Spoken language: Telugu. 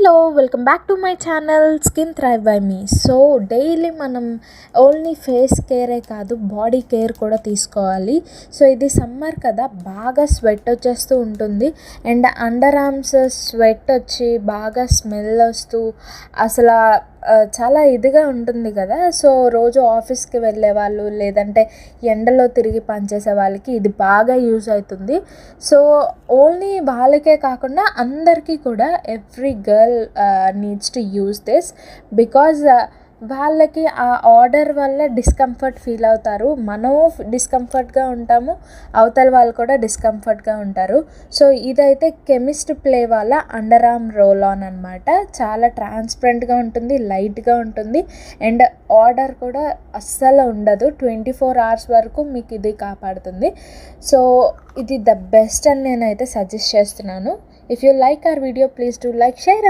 Hello welcome back to my channel skin thrive by me. So daily మనం ఓన్లీ ఫేస్ కేరే కాదు, బాడీ కేర్ కూడా తీసుకోవాలి. సో ఇది సమ్మర్ కదా, బాగా స్వెట్ వచ్చేస్తూ ఉంటుంది. అండ్ అండర్ ఆర్మ్స్ స్వెట్ వచ్చి బాగా స్మెల్ వస్తూ అసలు చాలా ఇదిగా ఉంటుంది కదా. సో రోజు ఆఫీస్కి వెళ్ళే వాళ్ళు, లేదంటే ఎండలో తిరిగి పనిచేసే వాళ్ళకి ఇది బాగా యూజ్ అవుతుంది. సో ఓన్లీ వాళ్ళకే కాకుండా అందరికీ కూడా every girl needs to use this because వాళ్ళకి ఆ ఆర్డర్ వల్ల డిస్కంఫర్ట్ ఫీల్ అవుతారు, మనం డిస్కంఫర్ట్గా ఉంటాము, అవతల వాళ్ళు కూడా డిస్కంఫర్ట్గా ఉంటారు. సో ఇదైతే కెమిస్ట్ ప్లే వాళ్ళ అండర్ ఆర్మ్ రోల్ ఆన్ అనమాట. చాలా ట్రాన్స్పరెంట్గా ఉంటుంది, లైట్గా ఉంటుంది, అండ్ ఆర్డర్ కూడా అస్సలు ఉండదు. 24 hours వరకు మీకు ఇది కాపాడుతుంది. సో ఇది ద బెస్ట్ అని నేనైతే సజెస్ట్ చేస్తున్నాను. If you like our video, please do like, share.